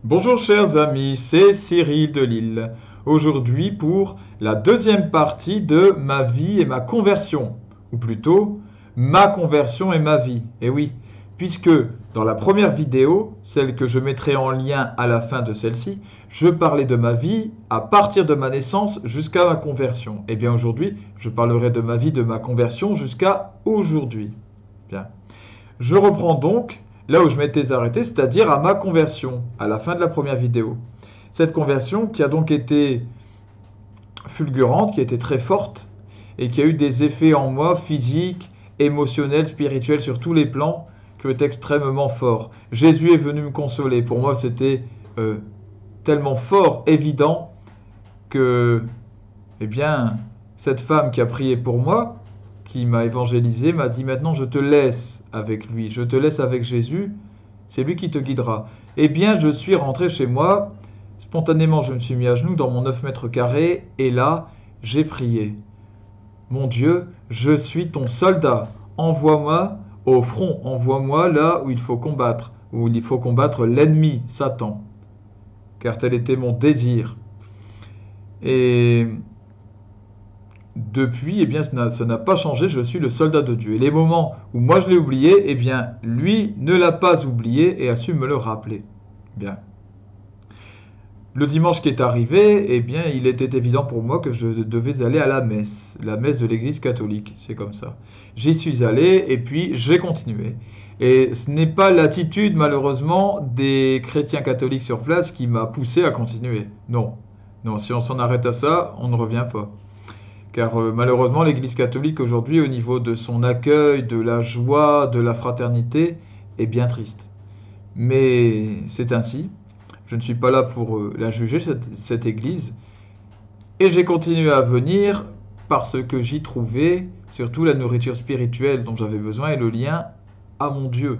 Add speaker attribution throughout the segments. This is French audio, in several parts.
Speaker 1: Bonjour chers amis, c'est Cyril de Lille. Aujourd'hui pour la deuxième partie de ma vie et ma conversion. Ou plutôt, ma conversion et ma vie. Et oui, puisque dans la première vidéo, celle que je mettrai en lien à la fin de celle-ci, je parlais de ma vie à partir de ma naissance jusqu'à ma conversion. Et bien aujourd'hui, je parlerai de ma vie, de ma conversion jusqu'à aujourd'hui. Bien. Je reprends donc là où je m'étais arrêté, c'est-à-dire à ma conversion, à la fin de la première vidéo. Cette conversion qui a donc été fulgurante, qui a été très forte, et qui a eu des effets en moi physiques, émotionnels, spirituels, sur tous les plans, qui ont été extrêmement forts. Jésus est venu me consoler. Pour moi, c'était tellement fort, évident, que, eh bien, cette femme qui a prié pour moi, qui m'a évangélisé, m'a dit maintenant je te laisse avec lui, je te laisse avec Jésus, c'est lui qui te guidera. Eh bien je suis rentré chez moi, spontanément je me suis mis à genoux dans mon 9 mètres carrés et là j'ai prié. Mon Dieu, je suis ton soldat, envoie-moi au front, envoie-moi là où il faut combattre l'ennemi, Satan, car tel était mon désir. Et depuis, eh bien, ça n'a pas changé, je suis le soldat de Dieu. Et les moments où moi je l'ai oublié, eh bien, lui ne l'a pas oublié et a su me le rappeler. Bien. Le dimanche qui est arrivé, eh bien, il était évident pour moi que je devais aller à la messe de l'Église catholique, c'est comme ça. J'y suis allé et puis j'ai continué. Et ce n'est pas l'attitude, malheureusement, des chrétiens catholiques sur place qui m'a poussé à continuer. Non. Non, si on s'en arrête à ça, on ne revient pas. Car malheureusement, l'Église catholique aujourd'hui, au niveau de son accueil, de la joie, de la fraternité, est bien triste. Mais c'est ainsi. Je ne suis pas là pour la juger, cette Église. Et j'ai continué à venir parce que j'y trouvais surtout la nourriture spirituelle dont j'avais besoin et le lien à mon Dieu.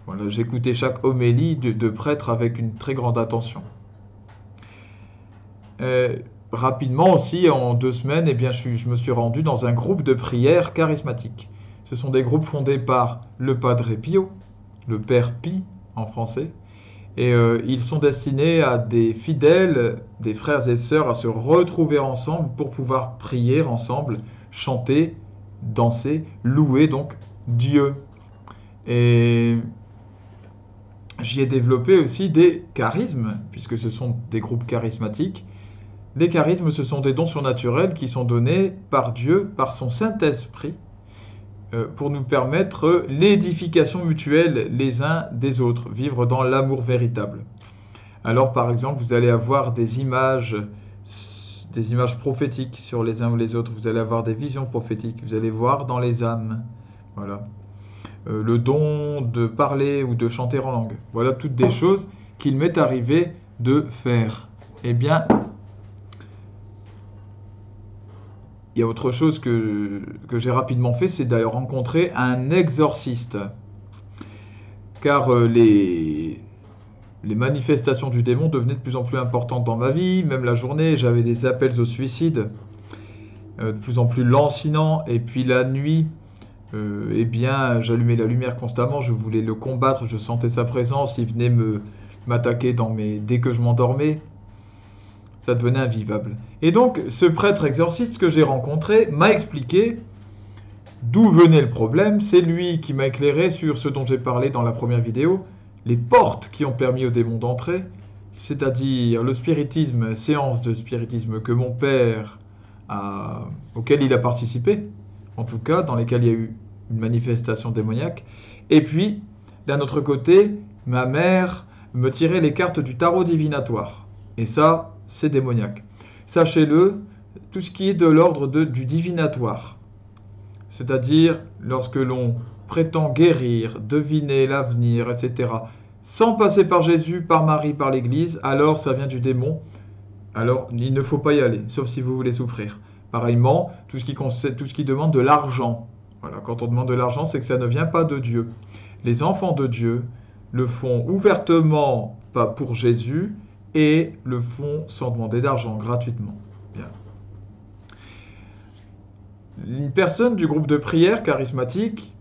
Speaker 1: Voilà, j'écoutais chaque homélie de prêtre avec une très grande attention. Rapidement aussi, en 2 semaines, eh bien, je me suis rendu dans un groupe de prière charismatique. Ce sont des groupes fondés par le Padre Pio, le Père Pie en français, et ils sont destinés à des fidèles, des frères et sœurs, à se retrouver ensemble pour pouvoir prier ensemble, chanter, danser, louer donc Dieu. Et j'y ai développé aussi des charismes, puisque ce sont des groupes charismatiques. Les charismes, ce sont des dons surnaturels qui sont donnés par Dieu, par son Saint-Esprit, pour nous permettre l'édification mutuelle les uns des autres, vivre dans l'amour véritable. Alors, par exemple, vous allez avoir des images prophétiques sur les uns ou les autres, vous allez avoir des visions prophétiques, vous allez voir dans les âmes. Voilà. Le don de parler ou de chanter en langue. Voilà toutes des choses qu'il m'est arrivé de faire. Eh bien, il y a autre chose que j'ai rapidement fait, c'est d'aller rencontrer un exorciste. Car les manifestations du démon devenaient de plus en plus importantes dans ma vie. Même la journée, j'avais des appels au suicide, de plus en plus lancinants. Et puis la nuit, eh bien, j'allumais la lumière constamment, je voulais le combattre, je sentais sa présence, il venait m'attaquer dès que je m'endormais. Ça devenait invivable. Et donc, ce prêtre exorciste que j'ai rencontré m'a expliqué d'où venait le problème. C'est lui qui m'a éclairé sur ce dont j'ai parlé dans la première vidéo, les portes qui ont permis au démon d'entrer, c'est-à-dire le spiritisme, séance de spiritisme que mon père auquel il a participé, en tout cas, dans lesquelles il y a eu une manifestation démoniaque. Et puis, d'un autre côté, ma mère me tirait les cartes du tarot divinatoire. Et ça, c'est démoniaque. Sachez-le, tout ce qui est de l'ordre du divinatoire, c'est-à-dire lorsque l'on prétend guérir, deviner l'avenir, etc., sans passer par Jésus, par Marie, par l'Église, alors ça vient du démon. Alors il ne faut pas y aller, sauf si vous voulez souffrir. Pareillement, tout ce qui demande de l'argent. Voilà, quand on demande de l'argent, c'est que ça ne vient pas de Dieu. Les enfants de Dieu le font ouvertement, pas pour Jésus, et le font sans demander d'argent, gratuitement. Bien. Une personne du groupe de prière charismatique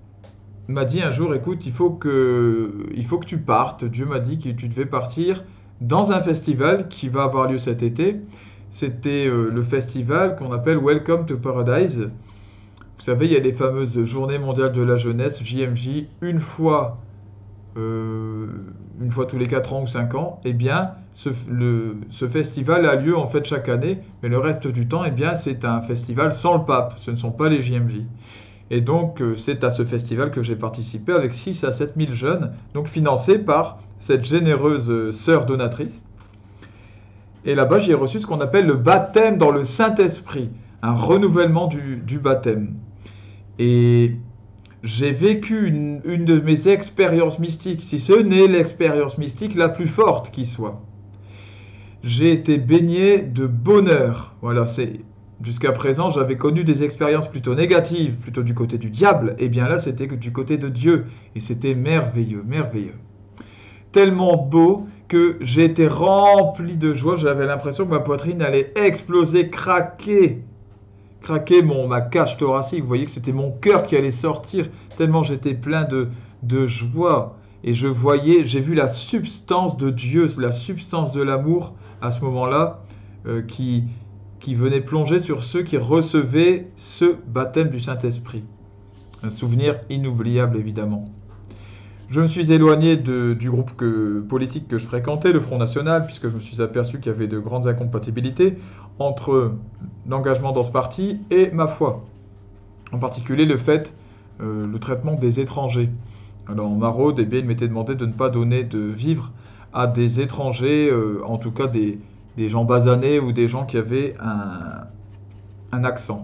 Speaker 1: m'a dit un jour, écoute, il faut que tu partes. Dieu m'a dit que tu devais partir dans un festival qui va avoir lieu cet été. C'était le festival qu'on appelle Welcome to Paradise. Vous savez, il y a les fameuses Journées mondiales de la jeunesse, JMJ, une fois tous les 4 ans ou 5 ans. Eh bien, ce festival a lieu en fait chaque année, mais le reste du temps, eh bien, c'est un festival sans le pape. Ce ne sont pas les JMJ. Et donc, c'est à ce festival que j'ai participé avec 6 à 7 000 jeunes, donc financé par cette généreuse sœur donatrice. Et là-bas, j'ai reçu ce qu'on appelle le baptême dans le Saint-Esprit, un renouvellement du baptême. Et j'ai vécu une de mes expériences mystiques, si ce n'est l'expérience mystique la plus forte qui soit. J'ai été baigné de bonheur. Voilà, jusqu'à présent, j'avais connu des expériences plutôt négatives, plutôt du côté du diable. Et bien là, c'était du côté de Dieu. Et c'était merveilleux, merveilleux. Tellement beau que j'ai été rempli de joie. J'avais l'impression que ma poitrine allait exploser, craquer ma cage thoracique. Vous voyez que c'était mon cœur qui allait sortir, tellement j'étais plein de joie. Et j'ai vu la substance de Dieu, la substance de l'amour à ce moment-là, qui venait plonger sur ceux qui recevaient ce baptême du Saint-Esprit. Un souvenir inoubliable, évidemment. Je me suis éloigné du groupe politique que je fréquentais, le Front National, puisque je me suis aperçu qu'il y avait de grandes incompatibilités entre l'engagement dans ce parti et ma foi. En particulier le traitement des étrangers. Alors en maraude, eh bien, il m'était demandé de ne pas donner de vivres à des étrangers, en tout cas des gens basanés ou des gens qui avaient un accent.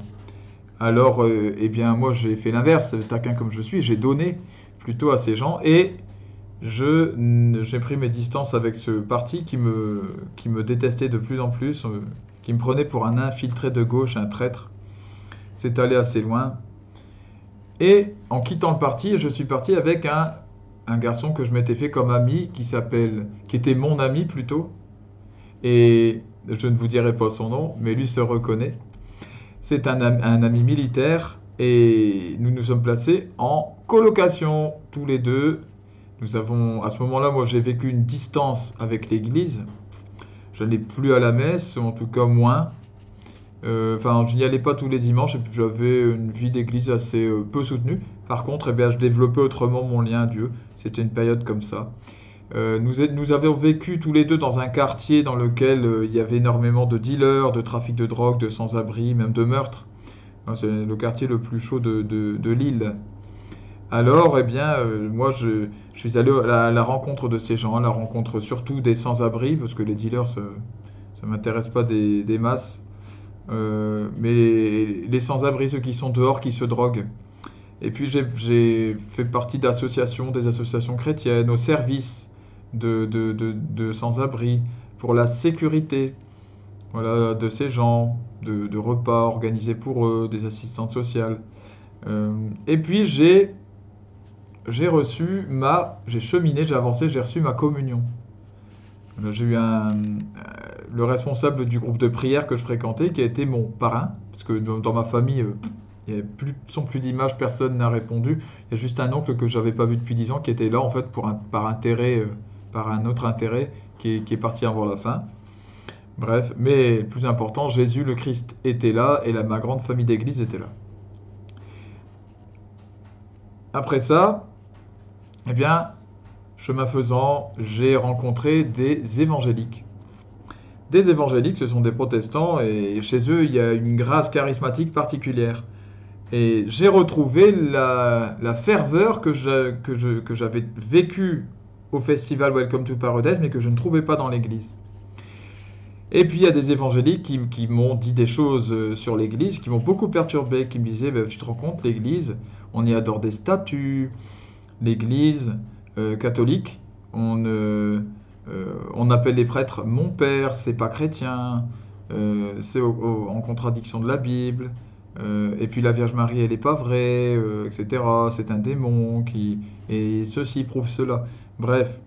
Speaker 1: Alors, eh bien, moi j'ai fait l'inverse, taquin comme je suis, j'ai donné plutôt à ces gens et j'ai pris mes distances avec ce parti qui me détestait de plus en plus, qui me prenait pour un infiltré de gauche, un traître. C'est allé assez loin. Et en quittant le parti, je suis parti avec un garçon que je m'étais fait comme ami, qui était mon ami plutôt. Et je ne vous dirai pas son nom, mais lui se reconnaît. C'est un ami militaire et nous nous sommes placés en colocation tous les deux. À ce moment-là, moi j'ai vécu une distance avec l'église. Je n'allais plus à la messe, ou en tout cas moins. Je n'y allais pas tous les dimanches et puis j'avais une vie d'église assez peu soutenue. Par contre, eh bien, je développais autrement mon lien à Dieu. C'était une période comme ça. Nous avions vécu tous les deux dans un quartier dans lequel il y avait énormément de dealers, de trafic de drogue, de sans-abri, même de meurtres. C'est le quartier le plus chaud de l'île. Alors, eh bien, moi, je suis allé à la rencontre de ces gens, à la rencontre surtout des sans-abri, parce que les dealers, ça ne m'intéresse pas des masses. Mais les sans-abri, ceux qui sont dehors, qui se droguent. Et puis j'ai fait partie des associations chrétiennes, au service de sans-abri, pour la sécurité, voilà, de ces gens, de repas organisés pour eux, des assistantes sociales. Et puis j'ai cheminé, j'ai avancé, j'ai reçu ma communion. J'ai eu le responsable du groupe de prière que je fréquentais, qui a été mon parrain, parce que dans ma famille, il n'y avait plus d'images, personne n'a répondu. Il y a juste un oncle que je n'avais pas vu depuis 10 ans, qui était là en fait par un autre intérêt, qui est parti avant la fin. Bref, mais le plus important, Jésus le Christ était là, et ma grande famille d'église était là. Après ça, eh bien, chemin faisant, j'ai rencontré des évangéliques. Des évangéliques, ce sont des protestants, et chez eux, il y a une grâce charismatique particulière. Et j'ai retrouvé la ferveur que j'avais vécue au festival Welcome to Paradise, mais que je ne trouvais pas dans l'église. Et puis il y a des évangéliques qui m'ont dit des choses sur l'église, qui m'ont beaucoup perturbé, qui me disaient, tu te rends compte, l'église, on y adore des statues, l'église catholique, on appelle les prêtres mon père, c'est pas chrétien, c'est en contradiction de la Bible. Et puis la Vierge Marie, elle n'est pas vraie, etc. C'est un démon et ceci prouve cela. Bref.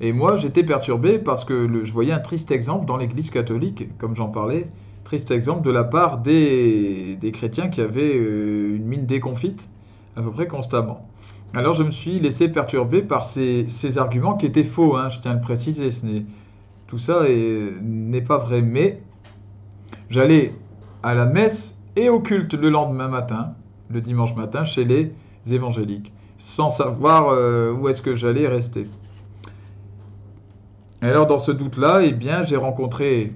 Speaker 1: Et moi, j'étais perturbé parce que je voyais un triste exemple dans l'Église catholique, comme j'en parlais, triste exemple de la part des chrétiens qui avaient une mine déconfite à peu près constamment. Alors je me suis laissé perturber par ces arguments qui étaient faux, hein, je tiens à le préciser. tout ça n'est pas vrai. Mais j'allais à la messe et au culte le lendemain matin, le dimanche matin, chez les évangéliques, sans savoir où est-ce que j'allais rester. Et alors dans ce doute-là, eh bien, j'ai rencontré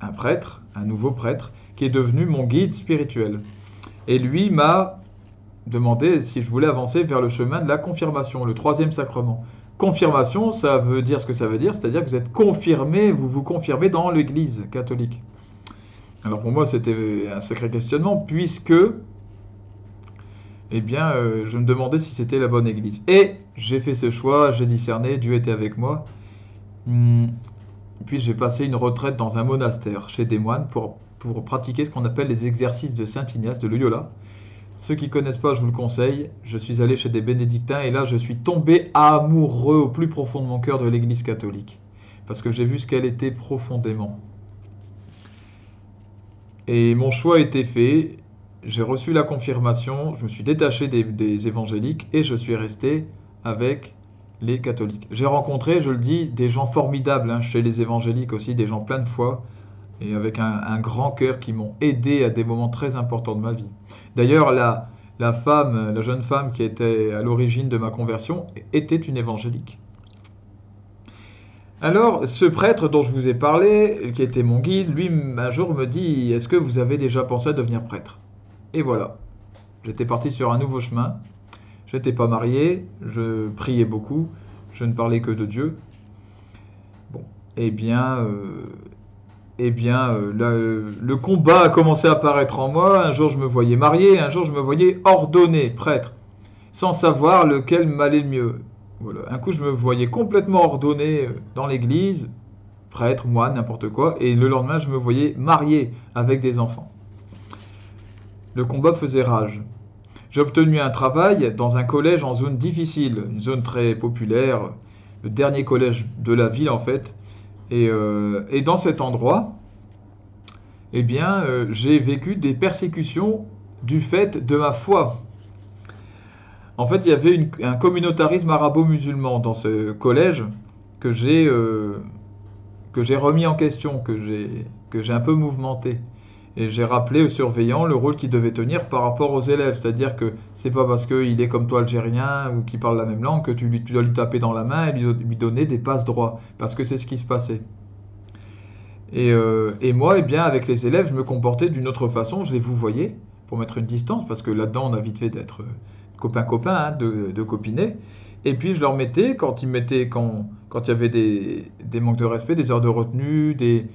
Speaker 1: un prêtre, un nouveau prêtre, qui est devenu mon guide spirituel. Et lui m'a demandé si je voulais avancer vers le chemin de la confirmation, le troisième sacrement. Confirmation, ça veut dire ce que ça veut dire, c'est-à-dire que vous êtes confirmé, vous vous confirmez dans l'Église catholique. Alors pour moi, c'était un sacré questionnement, puisque eh bien, je me demandais si c'était la bonne Église. Et j'ai fait ce choix, j'ai discerné, Dieu était avec moi. Puis j'ai passé une retraite dans un monastère chez des moines pour pratiquer ce qu'on appelle les exercices de Saint Ignace de Loyola. Ceux qui ne connaissent pas, je vous le conseille. Je suis allé chez des bénédictins et là, je suis tombé amoureux au plus profond de mon cœur de l'Église catholique. Parce que j'ai vu ce qu'elle était profondément. Et mon choix a été fait. J'ai reçu la confirmation. Je me suis détaché des évangéliques et je suis resté avec les catholiques. J'ai rencontré, je le dis, des gens formidables chez les évangéliques aussi, des gens pleins de foi et avec un grand cœur qui m'ont aidé à des moments très importants de ma vie. D'ailleurs, la jeune femme qui était à l'origine de ma conversion était une évangélique. Alors, ce prêtre dont je vous ai parlé, qui était mon guide, lui, un jour me dit « Est-ce que vous avez déjà pensé à devenir prêtre ?» Et voilà, j'étais parti sur un nouveau chemin. Je n'étais pas marié, je priais beaucoup, je ne parlais que de Dieu. Bon, le combat a commencé à apparaître en moi. Un jour, je me voyais marié, un jour, je me voyais ordonné, prêtre, sans savoir lequel m'allait le mieux. Voilà. Un coup, je me voyais complètement ordonné dans l'église, prêtre, moine, n'importe quoi, et le lendemain, je me voyais marié avec des enfants. Le combat faisait rage. J'ai obtenu un travail dans un collège en zone difficile, une zone très populaire, le dernier collège de la ville en fait. Et dans cet endroit, eh bien, j'ai vécu des persécutions du fait de ma foi. En fait, il y avait un communautarisme arabo-musulman dans ce collège que j'ai remis en question, que j'ai un peu mouvementé. Et j'ai rappelé au surveillant le rôle qu'il devait tenir par rapport aux élèves. C'est-à-dire que c'est pas parce qu'il est comme toi algérien ou qu'il parle la même langue que tu dois lui taper dans la main et lui donner des passes droits. Parce que c'est ce qui se passait. Et moi, eh bien, avec les élèves, je me comportais d'une autre façon. Je les vouvoyais pour mettre une distance. Parce que là-dedans, on a vite fait d'être copain-copain, de copiner. Et puis, je leur mettais, quand il y avait des manques de respect, des heures de retenue, des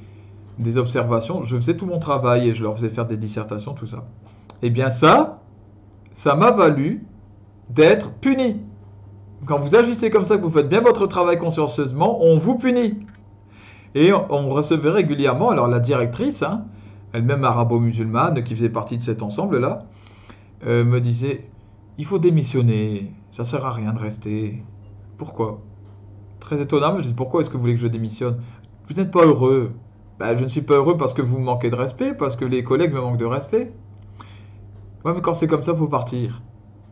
Speaker 1: observations, je faisais tout mon travail et je leur faisais faire des dissertations, tout ça. Eh bien ça m'a valu d'être puni. Quand vous agissez comme ça, que vous faites bien votre travail consciencieusement, on vous punit. Et on recevait régulièrement, alors la directrice, elle-même arabo-musulmane, qui faisait partie de cet ensemble-là, me disait, il faut démissionner, ça sert à rien de rester. Pourquoi? Très étonnant, je dis, pourquoi est-ce que vous voulez que je démissionne? Vous n'êtes pas heureux. Ben, je ne suis pas heureux parce que vous me manquez de respect, parce que les collègues me manquent de respect. Ouais, mais quand c'est comme ça, il faut partir.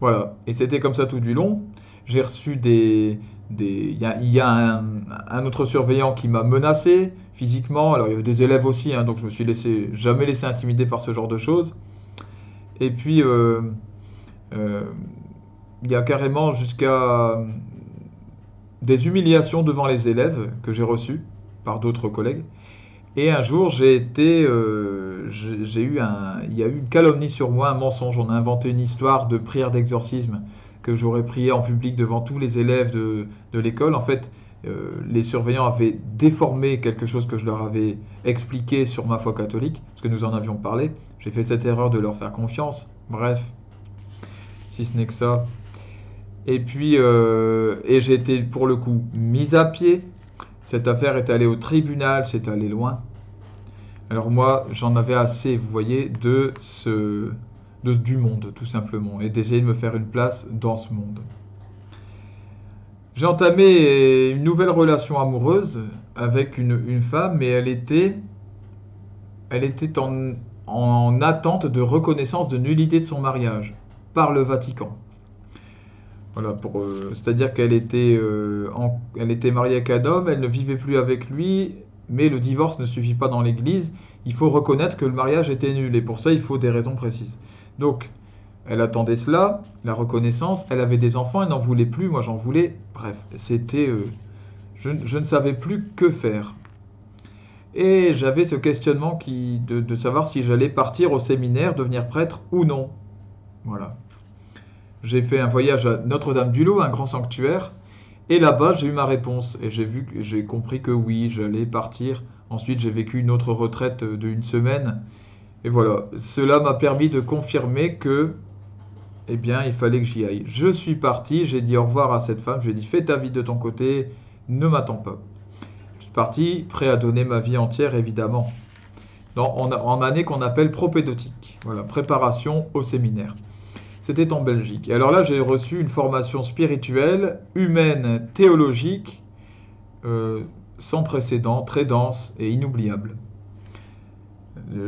Speaker 1: Voilà. Et c'était comme ça tout du long. J'ai reçu il y a un autre surveillant qui m'a menacé physiquement. Alors, il y avait des élèves aussi, donc je me suis jamais laissé intimider par ce genre de choses. Et puis, il y a carrément jusqu'à des humiliations devant les élèves que j'ai reçues par d'autres collègues. Et un jour, il y a eu une calomnie sur moi, un mensonge. On a inventé une histoire de prière d'exorcisme que j'aurais prié en public devant tous les élèves de l'école. En fait, les surveillants avaient déformé quelque chose que je leur avais expliqué sur ma foi catholique, parce que nous en avions parlé. J'ai fait cette erreur de leur faire confiance. Bref, si ce n'est que ça. Et puis, j'ai été pour le coup mis à pied. Cette affaire est allée au tribunal, c'est allé loin. Alors moi, j'en avais assez, vous voyez, du monde, tout simplement, et d'essayer de me faire une place dans ce monde. J'ai entamé une nouvelle relation amoureuse avec une femme, mais elle était en attente de reconnaissance de nullité de son mariage par le Vatican. Voilà, c'est-à-dire qu'elle était mariée avec un homme, elle ne vivait plus avec lui, mais le divorce ne suffit pas dans l'Église. Il faut reconnaître que le mariage était nul, et pour ça, il faut des raisons précises. Donc, elle attendait cela, la reconnaissance, elle avait des enfants, elle n'en voulait plus, moi j'en voulais. Bref, c'était... je ne savais plus que faire. Et j'avais ce questionnement de savoir si j'allais partir au séminaire, devenir prêtre ou non. Voilà. J'ai fait un voyage à Notre-Dame-du-Lot, un grand sanctuaire, et là-bas j'ai eu ma réponse. Et j'ai compris que oui, j'allais partir. Ensuite j'ai vécu une autre retraite d'une semaine. Et voilà, cela m'a permis de confirmer que, eh bien, il fallait que j'y aille. Je suis parti, j'ai dit au revoir à cette femme, je lui ai dit fais ta vie de ton côté, ne m'attends pas. Je suis parti, prêt à donner ma vie entière, évidemment. En année qu'on appelle propédeutique. Voilà, préparation au séminaire. C'était en Belgique. Et alors là, j'ai reçu une formation spirituelle, humaine, théologique, sans précédent, très dense et inoubliable.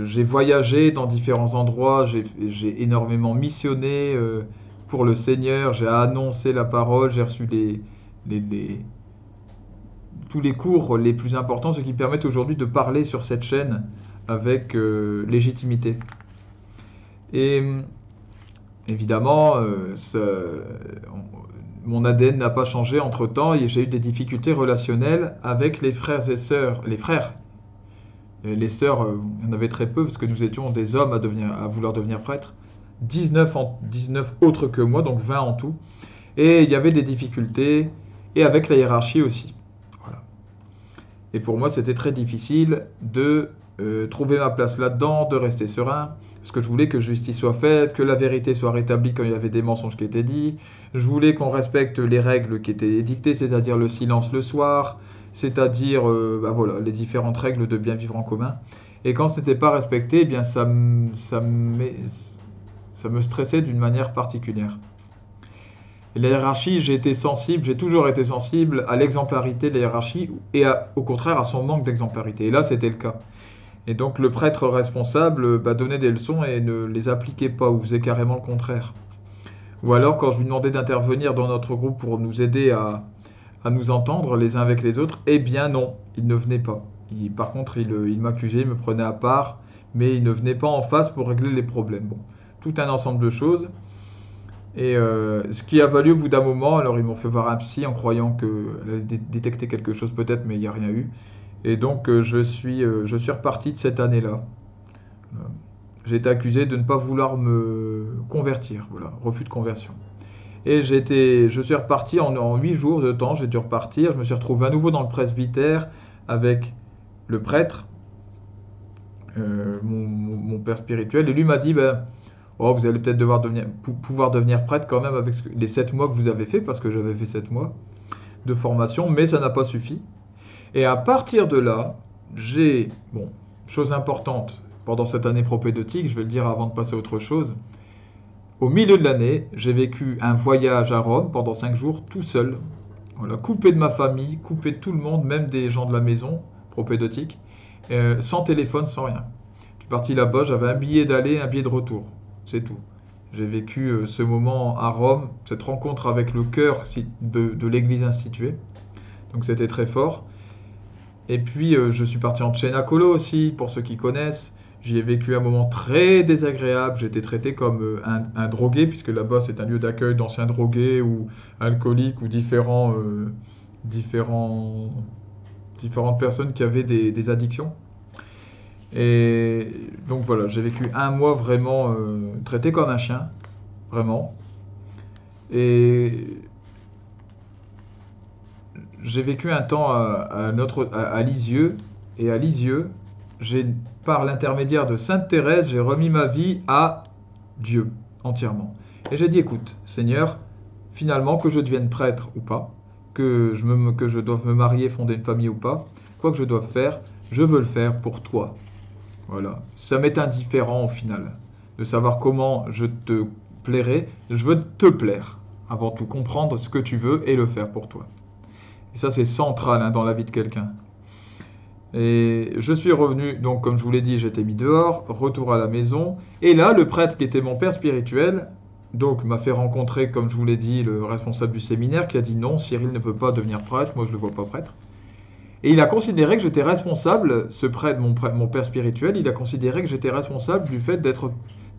Speaker 1: J'ai voyagé dans différents endroits, j'ai énormément missionné pour le Seigneur, j'ai annoncé la parole, j'ai reçu tous les cours les plus importants, ce qui permettent aujourd'hui de parler sur cette chaîne avec légitimité. Et évidemment, mon ADN n'a pas changé entre-temps et j'ai eu des difficultés relationnelles avec les frères et sœurs, les frères. Et les sœurs, il y en avait très peu parce que nous étions des hommes à vouloir devenir prêtres. 19 autres que moi, donc 20 en tout. Et il y avait des difficultés, et avec la hiérarchie aussi. Voilà. Et pour moi, c'était très difficile de trouver ma place là-dedans, de rester serein, parce que je voulais que justice soit faite, que la vérité soit rétablie quand il y avait des mensonges qui étaient dits. Je voulais qu'on respecte les règles qui étaient édictées, c'est-à-dire le silence le soir, c'est-à-dire voilà, les différentes règles de bien vivre en commun. Et quand ce n'était pas respecté, eh bien ça me stressait d'une manière particulière. Et la hiérarchie, j'ai toujours été sensible à l'exemplarité de la hiérarchie et au contraire à son manque d'exemplarité. Et là, c'était le cas. Et donc le prêtre responsable donnait des leçons et ne les appliquait pas ou faisait carrément le contraire. Ou alors quand je lui demandais d'intervenir dans notre groupe pour nous aider à nous entendre les uns avec les autres, eh bien non, il ne venait pas. Par contre, il m'accusait, il me prenait à part, mais il ne venait pas en face pour régler les problèmes. Bon, tout un ensemble de choses. Et ce qui a valu au bout d'un moment, alors ils m'ont fait voir un psy en croyant qu'elle allait détecter quelque chose peut-être, mais il n'y a rien eu. Et donc je suis reparti de cette année-là. J'ai été accusé de ne pas vouloir me convertir, voilà, refus de conversion. Et je suis reparti en 8 jours de temps, j'ai dû repartir. Je me suis retrouvé à nouveau dans le presbytère avec le prêtre, mon père spirituel. Et lui m'a dit, oh, vous allez peut-être pouvoir devenir prêtre quand même avec les 7 mois que vous avez fait, parce que j'avais fait 7 mois de formation, mais ça n'a pas suffi. Et à partir de là, chose importante pendant cette année propédeutique, je vais le dire avant de passer à autre chose. Au milieu de l'année, j'ai vécu un voyage à Rome pendant 5 jours tout seul. Voilà, coupé de ma famille, coupé de tout le monde, même des gens de la maison propédeutique, sans téléphone, sans rien. Je suis parti là-bas, j'avais un billet d'aller, un billet de retour. C'est tout. J'ai vécu ce moment à Rome, cette rencontre avec le cœur de l'église instituée. Donc c'était très fort. Et puis je suis parti en Cenacolo aussi, pour ceux qui connaissent. J'y ai vécu un moment très désagréable. J'ai été traité comme un drogué, puisque là-bas c'est un lieu d'accueil d'anciens drogués ou alcooliques ou différentes personnes qui avaient des addictions. Et donc voilà, j'ai vécu un mois vraiment traité comme un chien, vraiment. Et j'ai vécu un temps à Lisieux, et à Lisieux, par l'intermédiaire de Sainte Thérèse, j'ai remis ma vie à Dieu entièrement. Et j'ai dit, écoute, Seigneur, finalement, que je devienne prêtre ou pas, que je doive me marier, fonder une famille ou pas, quoi que je doive faire, je veux le faire pour toi. Voilà. Ça m'est indifférent au final, de savoir comment je te plairai. Je veux te plaire, avant tout, comprendre ce que tu veux et le faire pour toi. Et ça, c'est central dans la vie de quelqu'un. Et je suis revenu, donc comme je vous l'ai dit, j'étais mis dehors, retour à la maison. Et là, le prêtre qui était mon père spirituel, donc m'a fait rencontrer, comme je vous l'ai dit, le responsable du séminaire qui a dit non, Cyril ne peut pas devenir prêtre, moi je ne le vois pas prêtre. Et il a considéré que j'étais responsable, mon père spirituel, il a considéré que j'étais responsable du fait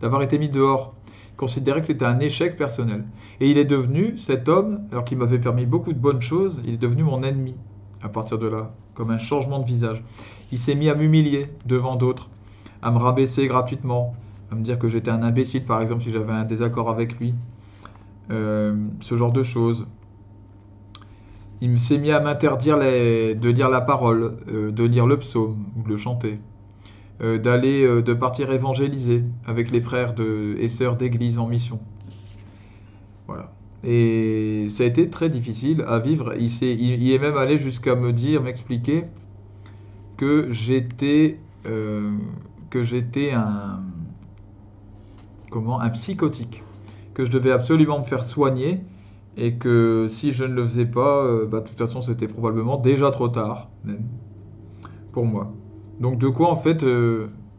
Speaker 1: d'avoir été mis dehors. Il considérait que c'était un échec personnel. Et il est devenu, cet homme, alors qu'il m'avait permis beaucoup de bonnes choses, il est devenu mon ennemi à partir de là, comme un changement de visage. Il s'est mis à m'humilier devant d'autres, à me rabaisser gratuitement, à me dire que j'étais un imbécile, par exemple, si j'avais un désaccord avec lui. Ce genre de choses. Il s'est mis à m'interdire de lire la parole, de lire le psaume ou de le chanter, de partir évangéliser avec les frères et sœurs d'église en mission. Voilà. Et ça a été très difficile à vivre. Il est même allé jusqu'à m'expliquer que j'étais un psychotique, que je devais absolument me faire soigner et que si je ne le faisais pas, de toute façon c'était probablement déjà trop tard, même, pour moi. Donc de quoi en fait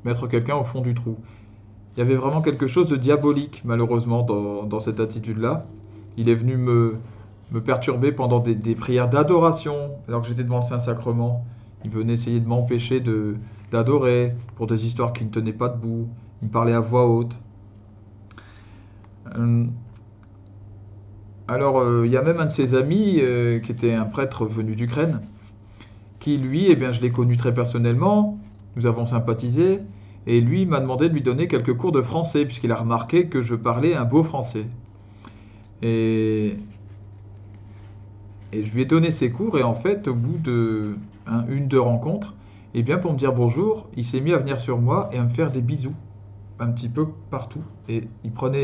Speaker 1: mettre quelqu'un au fond du trou. Il y avait vraiment quelque chose de diabolique malheureusement dans cette attitude-là. Il est venu me perturber pendant des prières d'adoration, alors que j'étais devant le Saint-Sacrement. Il venait essayer de m'empêcher d'adorer pour des histoires qui ne tenaient pas debout. Il me parlait à voix haute. Alors, il y a même un de ses amis qui était un prêtre venu d'Ukraine, qui lui, eh bien, je l'ai connu très personnellement, nous avons sympathisé, et lui m'a demandé de lui donner quelques cours de français, puisqu'il a remarqué que je parlais un beau français. Et je lui ai donné ses cours, et en fait, au bout de deux rencontres, eh bien, pour me dire bonjour, il s'est mis à venir sur moi et à me faire des bisous, un petit peu partout. Et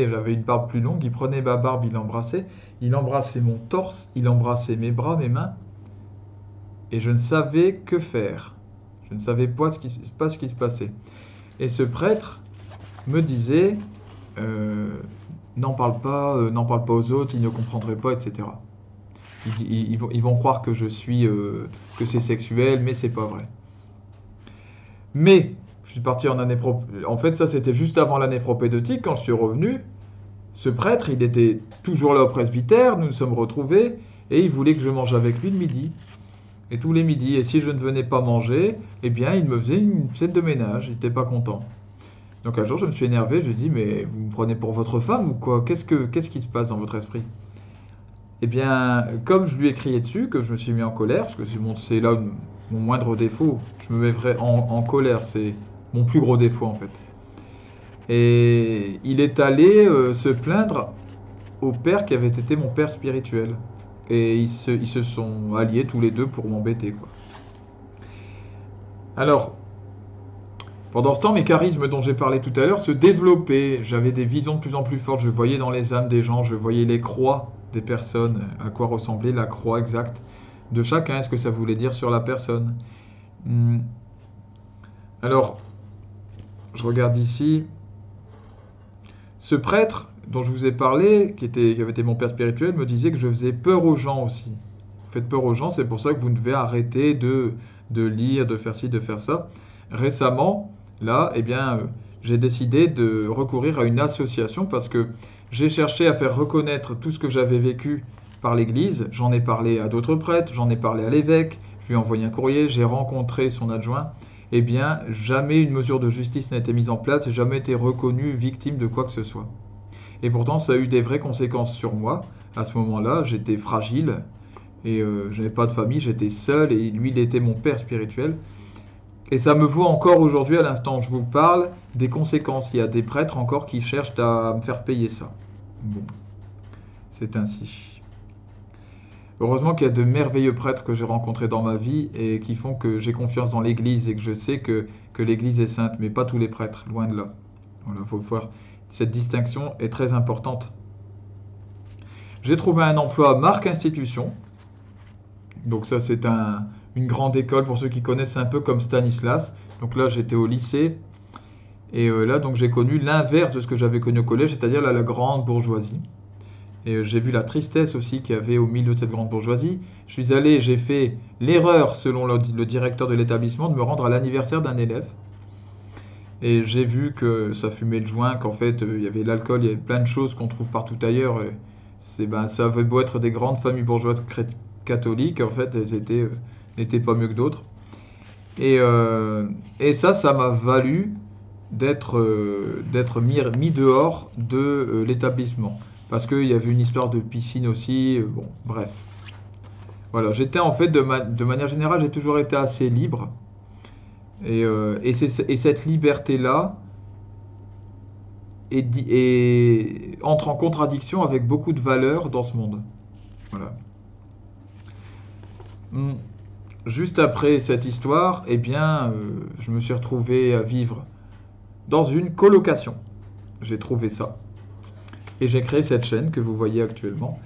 Speaker 1: j'avais une barbe plus longue, il prenait ma barbe, il embrassait mon torse, il embrassait mes bras, mes mains, et je ne savais que faire. Je ne savais pas ce qui se passait. Et ce prêtre me disait, n'en parle pas aux autres, ils ne comprendraient pas, etc. Ils vont croire que que c'est sexuel, mais c'est pas vrai. Mais je suis parti en fait, ça c'était juste avant l'année propédeutique. Quand je suis revenu, ce prêtre, il était toujours là au presbytère, nous nous sommes retrouvés, et il voulait que je mange avec lui le midi. Et tous les midis, et si je ne venais pas manger, eh bien il me faisait une scène de ménage, il n'était pas content. Donc un jour je me suis énervé, je lui ai dit, mais vous me prenez pour votre femme ou quoi? Qu'est-ce qui se passe dans votre esprit? Eh bien, comme je lui ai crié dessus, que je me suis mis en colère, parce que c'est là mon moindre défaut, je me mets en colère, c'est mon plus gros défaut en fait. Et il est allé se plaindre au père qui avait été mon père spirituel. Et ils se sont alliés tous les deux pour m'embêter, quoi. Alors, pendant ce temps, mes charismes dont j'ai parlé tout à l'heure se développaient. J'avais des visions de plus en plus fortes. Je voyais dans les âmes des gens, je voyais les croix des personnes, à quoi ressemblait la croix exacte de chacun, est-ce que ça voulait dire sur la personne. Alors, je regarde ici. Ce prêtre dont je vous ai parlé, qui avait été mon père spirituel, me disait que je faisais peur aux gens aussi. Vous faites peur aux gens, c'est pour ça que vous devez arrêter de lire, de faire ci, de faire ça. Récemment, là, eh bien, j'ai décidé de recourir à une association parce que j'ai cherché à faire reconnaître tout ce que j'avais vécu par l'Église. J'en ai parlé à d'autres prêtres, j'en ai parlé à l'évêque, je lui ai envoyé un courrier, j'ai rencontré son adjoint. Eh bien, jamais une mesure de justice n'a été mise en place, j'ai jamais été reconnu victime de quoi que ce soit. Et pourtant, ça a eu des vraies conséquences sur moi. À ce moment-là, j'étais fragile et je n'avais pas de famille, j'étais seul et lui, il était mon père spirituel. Et ça me vaut encore aujourd'hui, à l'instant où je vous parle, des conséquences. Il y a des prêtres encore qui cherchent à me faire payer ça. Bon, c'est ainsi. Heureusement qu'il y a de merveilleux prêtres que j'ai rencontrés dans ma vie et qui font que j'ai confiance dans l'Église et que je sais que l'Église est sainte, mais pas tous les prêtres, loin de là. Voilà, faut voir. Cette distinction est très importante. J'ai trouvé un emploi à Marc Institution. Donc ça, c'est une grande école, pour ceux qui connaissent, un peu comme Stanislas. Donc là, j'étais au lycée. Et là, donc j'ai connu l'inverse de ce que j'avais connu au collège, c'est-à-dire la grande bourgeoisie. Et j'ai vu la tristesse aussi qu'il y avait au milieu de cette grande bourgeoisie. Je suis allé, j'ai fait l'erreur, selon le directeur de l'établissement, de me rendre à l'anniversaire d'un élève. Et j'ai vu que ça fumait le joint, qu'en fait, il y avait l'alcool, il y avait plein de choses qu'on trouve partout ailleurs. Ça avait beau être des grandes familles bourgeoises catholiques, en fait, elles étaient n'étaient pas mieux que d'autres. Et ça m'a valu d'être mis dehors de l'établissement. Parce qu'il y avait une histoire de piscine aussi, bon, bref. Voilà, j'étais en fait, de manière générale, j'ai toujours été assez libre. Et cette liberté-là entre en contradiction avec beaucoup de valeurs dans ce monde. Voilà. Juste après cette histoire, eh bien, je me suis retrouvé à vivre dans une colocation. J'ai trouvé ça. Et j'ai créé cette chaîne que vous voyez actuellement.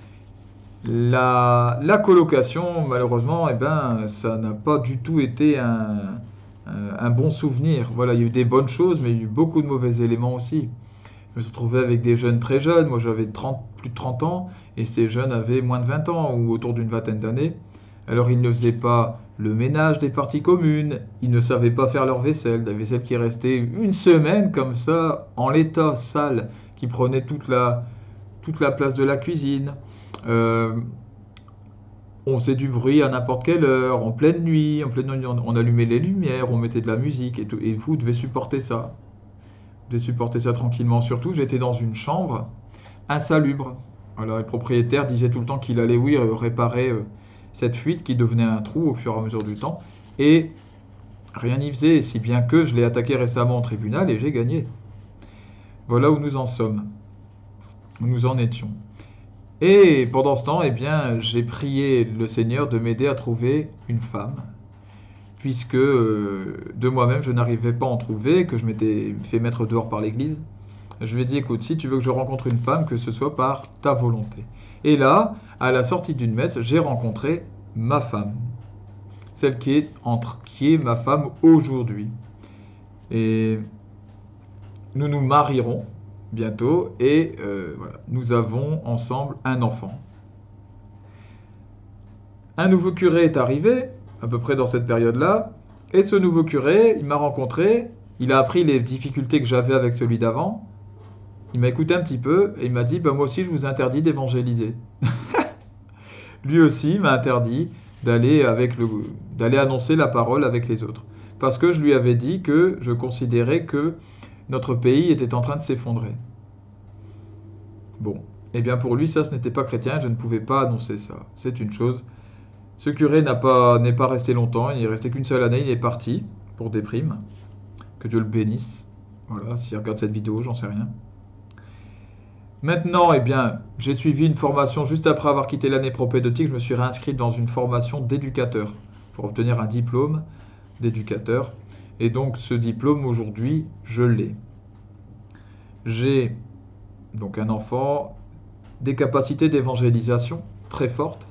Speaker 1: La colocation, malheureusement, eh ben, ça n'a pas du tout été un bon souvenir. Voilà, il y a eu des bonnes choses, mais il y a eu beaucoup de mauvais éléments aussi. Je me suis retrouvé avec des jeunes très jeunes. Moi, j'avais plus de 30 ans, et ces jeunes avaient moins de 20 ans, ou autour d'une vingtaine d'années. Alors, ils ne faisaient pas le ménage des parties communes, ils ne savaient pas faire leur vaisselle, la vaisselle qui restait une semaine comme ça, en l'état sale, qui prenait toute la place de la cuisine. Euh, on faisait du bruit à n'importe quelle heure, en pleine nuit, on allumait les lumières, on mettait de la musique et tout, et vous devez supporter ça. Vous devez supporter ça tranquillement. Surtout, j'étais dans une chambre insalubre. Voilà, le propriétaire disait tout le temps qu'il allait, oui, réparer cette fuite qui devenait un trou au fur et à mesure du temps. Et rien n'y faisait, si bien que je l'ai attaqué récemment au tribunal et j'ai gagné. Voilà où nous en sommes, où nous en étions. Et pendant ce temps, eh bien, j'ai prié le Seigneur de m'aider à trouver une femme, puisque de moi-même, je n'arrivais pas à en trouver, que je m'étais fait mettre dehors par l'Église. Je lui ai dit, écoute, si tu veux que je rencontre une femme, que ce soit par ta volonté. Et là, à la sortie d'une messe, j'ai rencontré ma femme, celle qui est ma femme aujourd'hui. Et nous nous marierons bientôt et voilà, nous avons ensemble un enfant. Un nouveau curé est arrivé, à peu près dans cette période-là, et ce nouveau curé, il m'a rencontré, il a appris les difficultés que j'avais avec celui d'avant, il m'a écouté un petit peu et il m'a dit, bah, moi aussi je vous interdis d'évangéliser. Lui aussi m'a interdit d'aller annoncer la parole avec les autres. Parce que je lui avais dit que je considérais que notre pays était en train de s'effondrer. Bon, eh bien pour lui, ça, ce n'était pas chrétien, je ne pouvais pas annoncer ça. C'est une chose. Ce curé n'est pas resté longtemps, il n'est resté qu'une seule année, il est parti pour des primes. Que Dieu le bénisse. Voilà, s'il regarde cette vidéo, j'en sais rien. Maintenant, eh bien, j'ai suivi une formation juste après avoir quitté l'année propédeutique, je me suis réinscrit dans une formation d'éducateur pour obtenir un diplôme d'éducateur. Et donc ce diplôme, aujourd'hui, je l'ai. J'ai donc un enfant, des capacités d'évangélisation très fortes,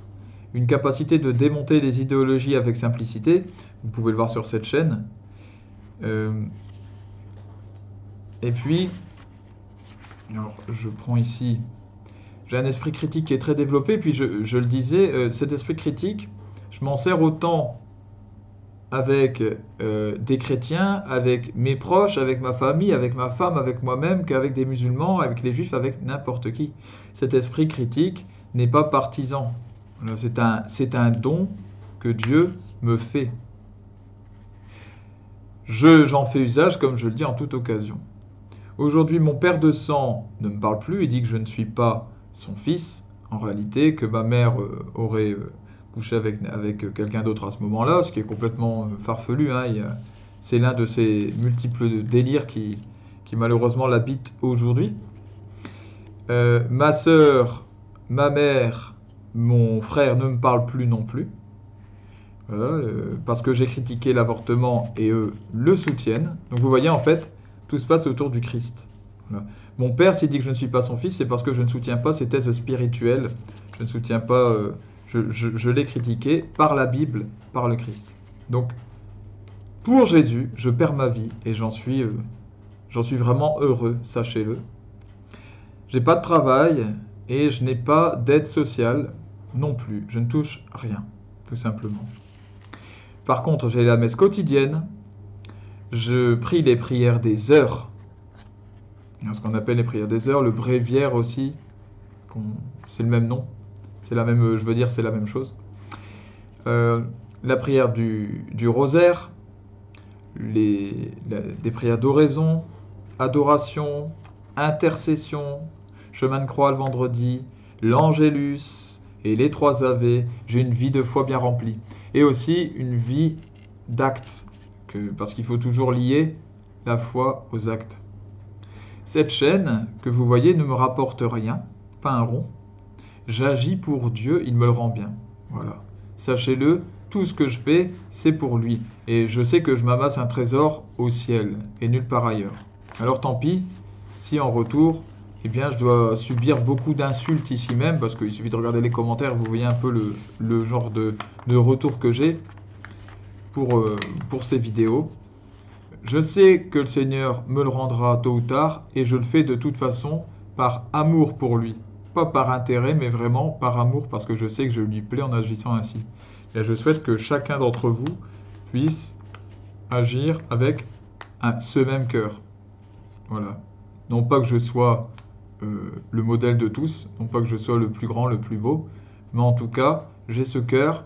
Speaker 1: une capacité de démonter les idéologies avec simplicité, vous pouvez le voir sur cette chaîne. Et puis, alors je prends ici, j'ai un esprit critique qui est très développé, puis je le disais, cet esprit critique, je m'en sers autant avec des chrétiens, avec mes proches, avec ma famille, avec ma femme, avec moi-même, qu'avec des musulmans, avec les juifs, avec n'importe qui. Cet esprit critique n'est pas partisan. C'est un don que Dieu me fait. J'en fais usage, comme je le dis, en toute occasion. Aujourd'hui, mon père de sang ne me parle plus, il dit que je ne suis pas son fils, en réalité, que ma mère aurait couché avec quelqu'un d'autre à ce moment-là, ce qui est complètement farfelu. Hein. C'est l'un de ces multiples délires qui malheureusement l'habitent aujourd'hui. Ma sœur, ma mère, mon frère ne me parlent plus non plus. Voilà, parce que j'ai critiqué l'avortement et eux le soutiennent. Donc vous voyez, en fait, tout se passe autour du Christ. Voilà. Mon père, s'il dit que je ne suis pas son fils, c'est parce que je ne soutiens pas ses thèses spirituelles. Je ne soutiens pas... je l'ai critiqué par la Bible, par le Christ. Donc, pour Jésus, je perds ma vie et j'en suis vraiment heureux, sachez-le. J'ai pas de travail et je n'ai pas d'aide sociale non plus. Je ne touche rien, tout simplement. Par contre, j'ai la messe quotidienne. Je prie les prières des heures. Ce qu'on appelle les prières des heures, le bréviaire aussi. C'est le même nom. C'est la même chose. la prière du rosaire, des prières d'oraison, adoration, intercession, chemin de croix le vendredi, l'angélus et les 3 Ave. J'ai une vie de foi bien remplie. Et aussi une vie d'actes, parce qu'il faut toujours lier la foi aux actes. Cette chaîne que vous voyez ne me rapporte rien, pas un rond. J'agis pour Dieu, il me le rend bien. Voilà. Sachez-le, tout ce que je fais, c'est pour lui. Et je sais que je m'amasse un trésor au ciel et nulle part ailleurs. Alors tant pis, si en retour, eh bien, je dois subir beaucoup d'insultes ici même, parce qu'il suffit de regarder les commentaires, vous voyez un peu le genre de retour que j'ai pour ces vidéos. Je sais que le Seigneur me le rendra tôt ou tard, et je le fais de toute façon par amour pour lui. Pas par intérêt, mais vraiment par amour, parce que je sais que je lui plais en agissant ainsi. Et je souhaite que chacun d'entre vous puisse agir avec ce même cœur. Voilà. Non pas que je sois le modèle de tous, non pas que je sois le plus grand, le plus beau, mais en tout cas, j'ai ce cœur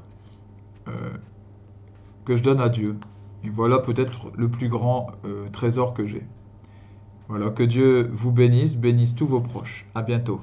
Speaker 1: que je donne à Dieu. Et voilà peut-être le plus grand trésor que j'ai. Voilà, que Dieu vous bénisse, bénisse tous vos proches. À bientôt.